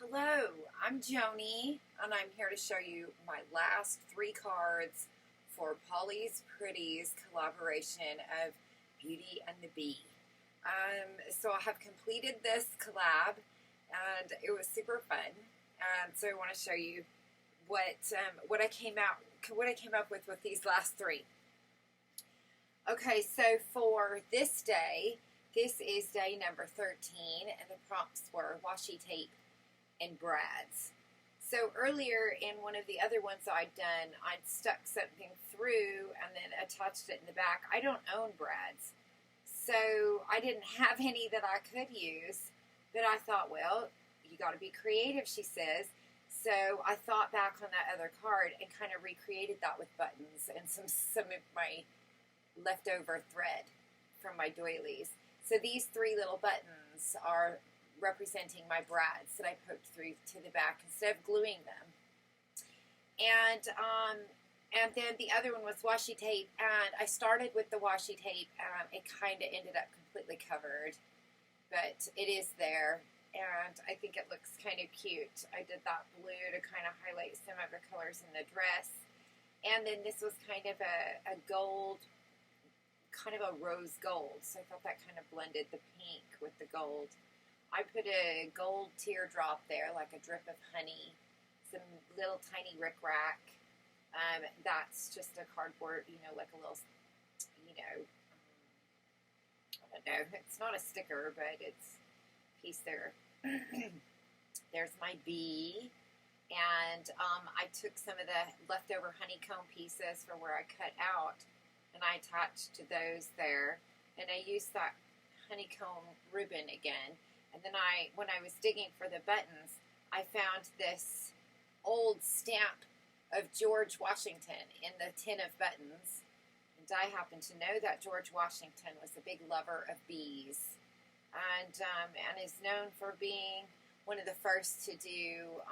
Hello, I'm Joni, and I'm here to show you my last three cards for Polly's Pretties collaboration of Beauty and the Bee. So I have completed this collab, and it was super fun. And so I want to show you what I came up with these last three. Okay, so for this day, this is day number 13, and the prompts were washi tape and brads. So earlier in one of the other ones I'd done, I'd stuck something through and then attached it in the back. I don't own brads, so I didn't have any that I could use, but I thought, well, you got to be creative, she says. So I thought back on that other card and kind of recreated that with buttons and some of my leftover thread from my doilies. So these three little buttons are representing my brads that I poked through to the back instead of gluing them. And then the other one was washi tape, and I started with the washi tape. It kind of ended up completely covered, but it is there, and I think it looks kind of cute. I did that blue to kind of highlight some of the colors in the dress, and then this was kind of a gold, kind of a rose gold, so I thought that kind of blended the pink with the gold. I put a gold teardrop there, like a drip of honey, some little tiny rickrack. That's just a cardboard, like a little, I don't know. It's not a sticker, but it's a piece there. There's my bee. And I took some of the leftover honeycomb pieces for where I cut out, and I attached to those there. And I used that honeycomb ribbon again. And then when I was digging for the buttons, I found this old stamp of George Washington in the tin of buttons. And I happen to know that George Washington was a big lover of bees, and is known for being one of the first to do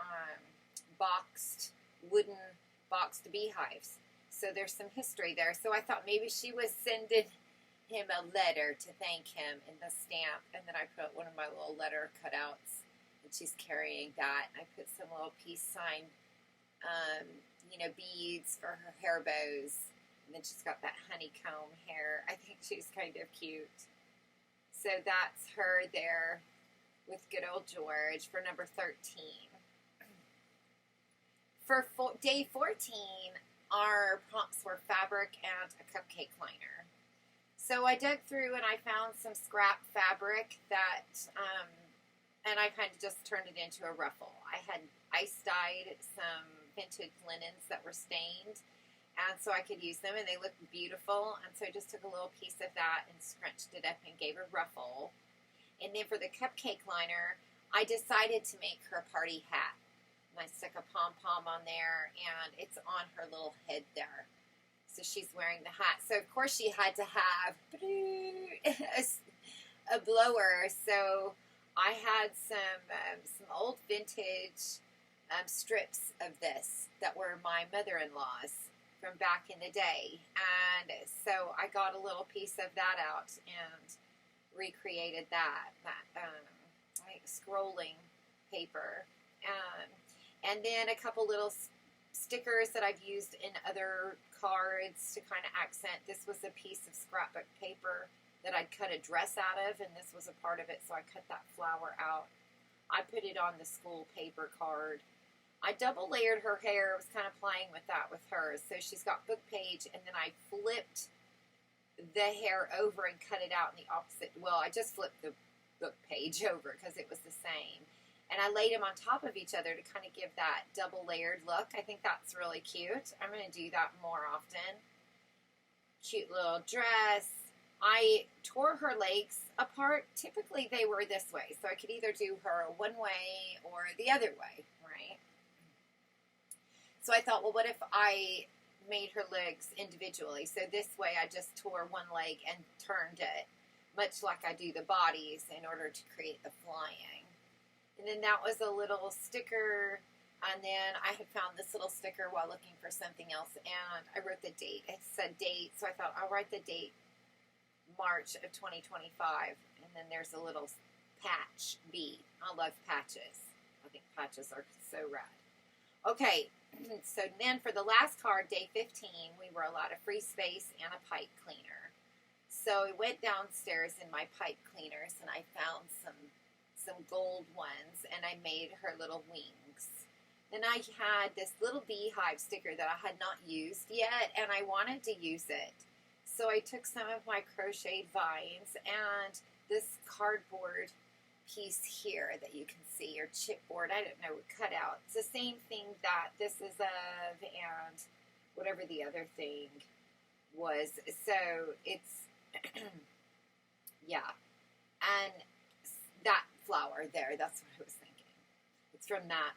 wooden boxed beehives. So there's some history there. So I thought maybe she was sending him a letter to thank him in the stamp, and then I put one of my little letter cutouts, and she's carrying that. I put some little peace sign, beads for her hair bows, and then she's got that honeycomb hair. I think she's kind of cute. So that's her there with good old George for number 13. For day 14, our prompts were fabric and a cupcake liner. So I dug through and I found some scrap fabric that, and I kind of just turned it into a ruffle. I had ice dyed some vintage linens that were stained, and so I could use them, and they looked beautiful. And so I just took a little piece of that and scrunched it up and gave a ruffle. And then for the cupcake liner, I decided to make her a party hat. And I stuck a pom-pom on there, and it's on her little head there. So she's wearing the hat. So, of course, she had to have a blower. So I had some old vintage strips of this that were my mother-in-law's from back in the day. And so I got a little piece of that out and recreated that like scrolling paper. And then a couple little stickers that I've used in other cards to kind of accent. This was a piece of scrapbook paper that I'd cut a dress out of, and this was a part of it, so I cut that flower out. I put it on the school paper card. I double layered her hair. I was kind of playing with that with hers. So she's got book page, and then I flipped the hair over and cut it out in the opposite. Well, I just flipped the book page over because it was the same. And I laid them on top of each other to kind of give that double layered look. I think that's really cute. I'm going to do that more often. Cute little dress. I tore her legs apart. Typically they were this way, so I could either do her one way or the other way, right? So I thought, well, what if I made her legs individually? So this way I just tore one leg and turned it, much like I do the bodies in order to create the flying. And then that was a little sticker, and then I had found this little sticker while looking for something else, and I wrote the date. It said date, so I thought I'll write the date, March of 2025, and then there's a little patch bee. I love patches. I think patches are so rad. Okay, so then for the last card, day 15, we were allowed a free space and a pipe cleaner. So I went downstairs in my pipe cleaners and I found some gold ones and I made her little wings. Then I had this little beehive sticker that I had not used yet and I wanted to use it. So I took some of my crocheted vines and this cardboard piece here that you can see, or chipboard, I don't know, cut out. It's the same thing that this is of and whatever the other thing was. So it's, yeah. And that flower there, that's what I was thinking. It's from that.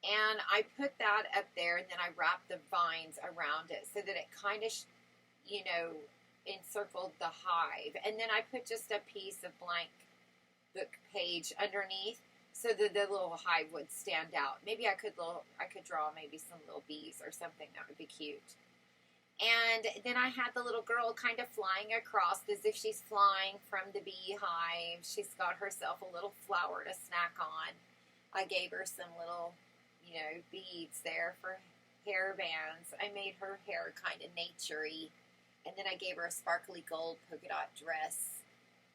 And I put that up there and then I wrapped the vines around it so that it kind of, you know, encircled the hive. And then I put just a piece of blank book page underneath so that the little hive would stand out. Maybe I could draw maybe some little bees or something. That would be cute. And then I had the little girl kind of flying across as if she's flying from the beehive. She's got herself a little flower to snack on. I gave her some little, you know, beads there for hair bands. I made her hair kind of naturey. And then I gave her a sparkly gold polka dot dress.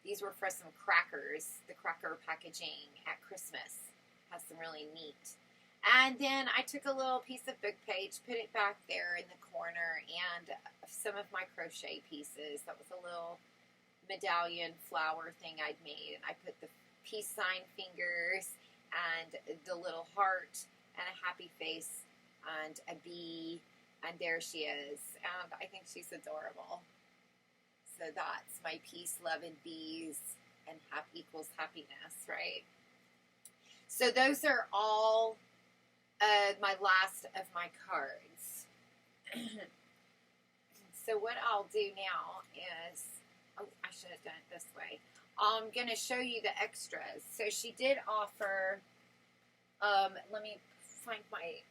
These were for some crackers, the cracker packaging at Christmas. Has some really neat. And then I took a little piece of book page, put it back there in the corner, and some of my crochet pieces. That was a little medallion flower thing I'd made. And I put the peace sign fingers and the little heart and a happy face and a bee. And there she is. And I think she's adorable. So that's my peace, love, and bees. And happy equals happiness, right? So those are all my last of my cards. So what I'll do now is, oh, I should have done it this way. I'm going to show you the extras. So she did offer, let me find my,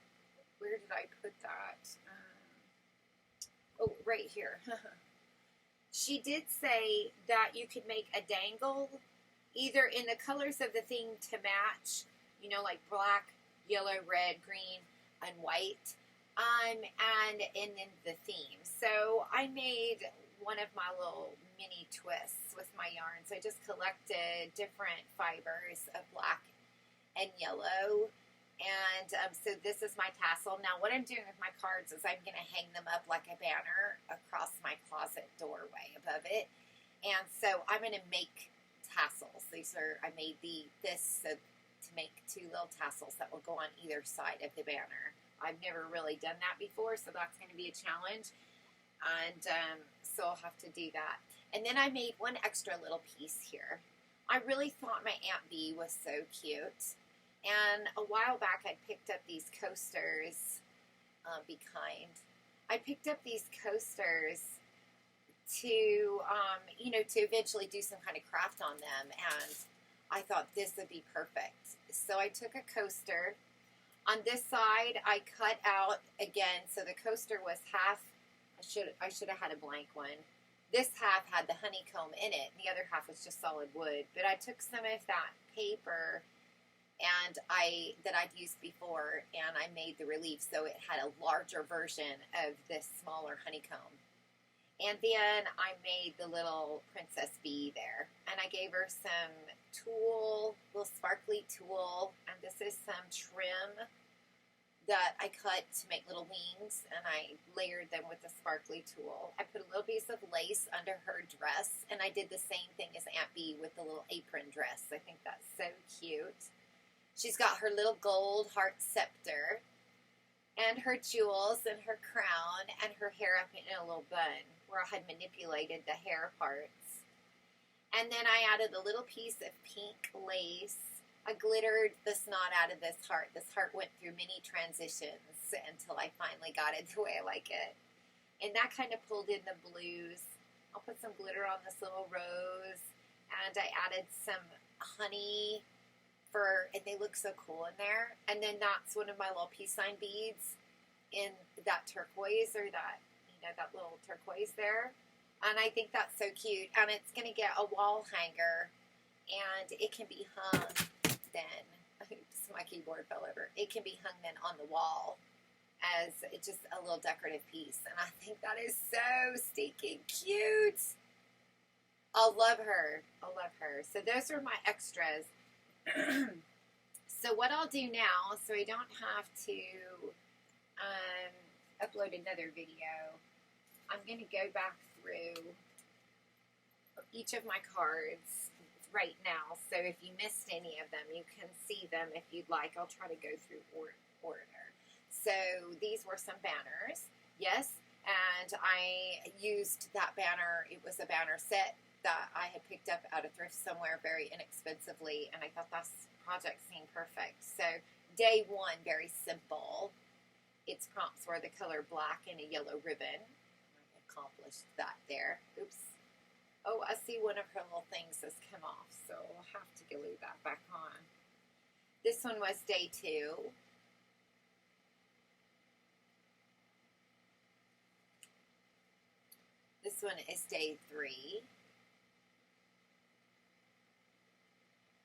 where did I put that? Oh, right here. She did say that you could make a dangle either in the colors of the thing to match, you know, like black, yellow, red, green, and white, and in the theme. So I made one of my little mini twists with my yarns. I just collected different fibers of black and yellow. And so this is my tassel. Now what I'm doing with my cards is I'm going to hang them up like a banner across my closet doorway above it. And so I'm going to make tassels. I made this to make two little tassels that will go on either side of the banner. I've never really done that before, so that's going to be a challenge. And so I'll have to do that. And then I made one extra little piece here. I really thought my Aunt Bee was so cute. And a while back, I picked up these coasters. Be kind. I picked up these coasters to, you know, to eventually do some kind of craft on them. And I thought this would be perfect. So I took a coaster. On this side, I cut out again. So the coaster was half. I should have had a blank one. This half had the honeycomb in it. And the other half was just solid wood. But I took some of that paper and that I'd used before, and I made the relief so it had a larger version of this smaller honeycomb. And then I made the little princess bee there, and I gave her some tulle, little sparkly tulle, and this is some trim that I cut to make little wings, and I layered them with the sparkly tulle. I put a little piece of lace under her dress, and I did the same thing as Aunt Bee with the little apron dress. I think that's so cute. She's got her little gold heart scepter and her jewels and her crown and her hair up in a little bun where I had manipulated the hair parts. And then I added a little piece of pink lace. I glittered the snot out of this heart. This heart went through many transitions until I finally got it the way I like it. And that kind of pulled in the blues. I'll put some glitter on this little rose. And I added some honey and they look so cool in there. And then that's one of my little peace sign beads in that turquoise, or that, you know, that little turquoise there. And I think that's so cute. And it's going to get a wall hanger, and it can be hung then. Oops, my keyboard fell over. It can be hung then on the wall as just a little decorative piece. And I think that is so stinking cute. I'll love her. I'll love her. So those are my extras. So what I'll do now, so I don't have to upload another video, I'm going to go back through each of my cards right now. So if you missed any of them, you can see them if you'd like. I'll try to go through order. So these were some banners. Yes, and I used that banner. It was a banner set that I had picked up at a thrift somewhere very inexpensively, and I thought this project seemed perfect. So day one, very simple. Its prompts were the color black and a yellow ribbon. I accomplished that there. Oops. Oh, I see one of her little things has come off, so I'll have to glue that back on. This one was day 2. This one is day 3.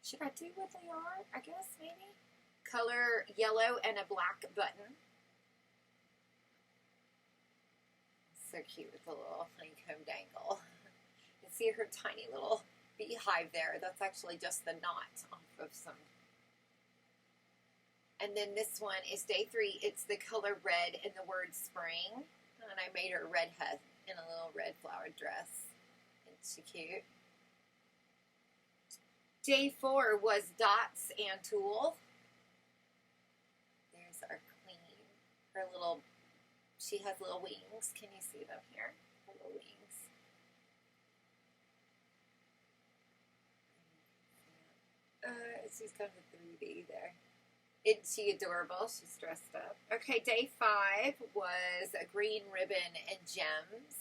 Should I do what they are? I guess maybe. Color yellow and a black button. So cute with a little honeycomb dangle. You can see her tiny little beehive there. That's actually just the knot off of some. And then this one is day 3. It's the color red and the word spring. And I made her a red head in a little red flowered dress. Isn't she cute? Day 4 was dots and tulle. There's our queen. Her little, she has little wings. Can you see them here? Her little wings. She's kind of 3D there. Isn't she adorable? She's dressed up. Okay, day 5 was a green ribbon and gems.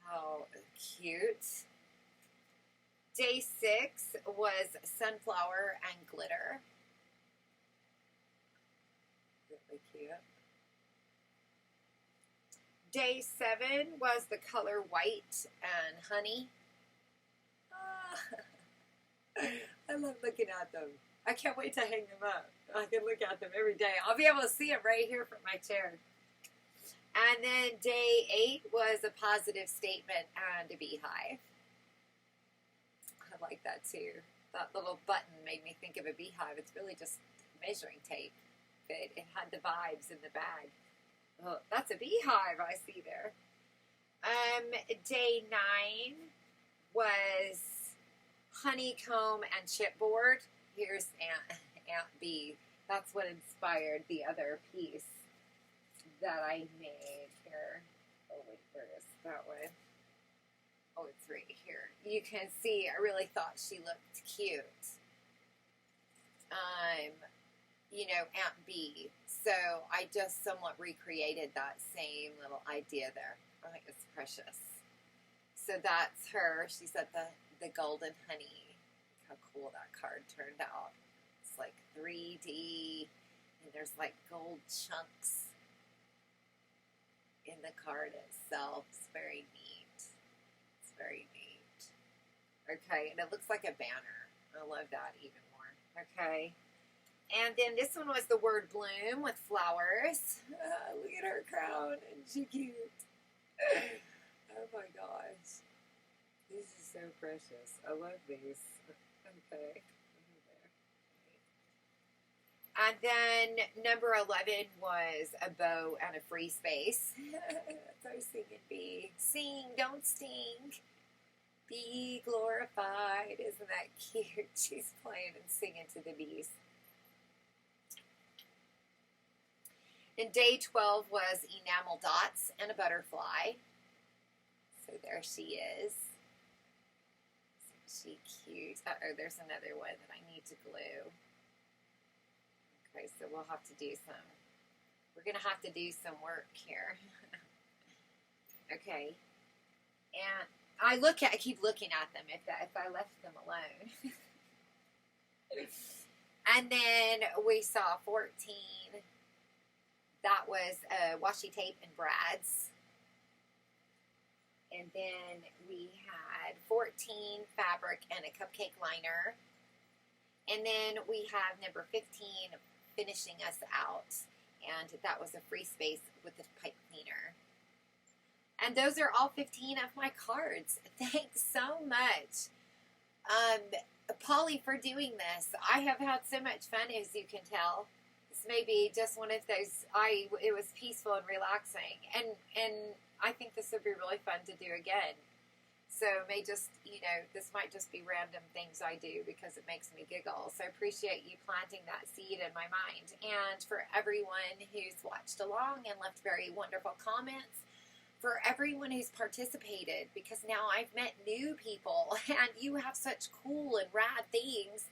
How cute. Day 6 was sunflower and glitter. Really cute. Day 7 was the color white and honey. I love looking at them. I can't wait to hang them up. I can look at them every day. I'll be able to see them right here from my chair. And then day 8 was a positive statement and a beehive. I like that too. That little button made me think of a beehive. It's really just measuring tape, but it had the vibes in the bag. Oh, that's a beehive I see there. Day 9 was honeycomb and chipboard. Here's Aunt B. That's what inspired the other piece that I made here. Oh wait, where is that one? Oh, it's right here. You can see I really thought she looked cute. You know, Aunt B. So I just somewhat recreated that same little idea there. I think it's precious. So that's her. She's at the golden honey. Look how cool that card turned out. It's like 3D, and there's like gold chunks in the card itself. It's very neat. It's very neat. Okay, and it looks like a banner. I love that even more. Okay. And then this one was the word bloom with flowers. Look at her crown. Isn't she cute? Oh my gosh. These are so precious. I love these. Okay. And then number 11 was a bow and a free space. So singing bee. Sing, don't stink. Be glorified. Isn't that cute? She's playing and singing to the bees. And day 12 was enamel dots and a butterfly. So there she is. Isn't she cute? Uh-oh, there's another one that I need to glue. Okay, so we'll have to do some. We're going to have to do some work here. Okay. And I keep looking at them if I left them alone. And then we saw 14. That was washi tape and brads. And then we had 14 fabric and a cupcake liner. And then we have number 15 finishing us out. And that was a free space with the pipe cleaner. And those are all 15 of my cards. Thanks so much, Polly, for doing this. I have had so much fun, as you can tell. This may be just one of those, it was peaceful and relaxing. And I think this would be really fun to do again. So it may just, this might just be random things I do because it makes me giggle. So I appreciate you planting that seed in my mind. And for everyone who's watched along and left very wonderful comments, for everyone who's participated, because now I've met new people and you have such cool and rad things,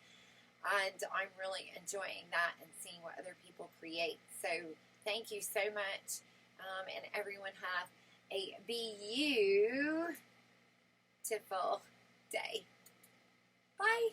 and I'm really enjoying that and seeing what other people create. So thank you so much, and everyone have a beautiful day. Bye.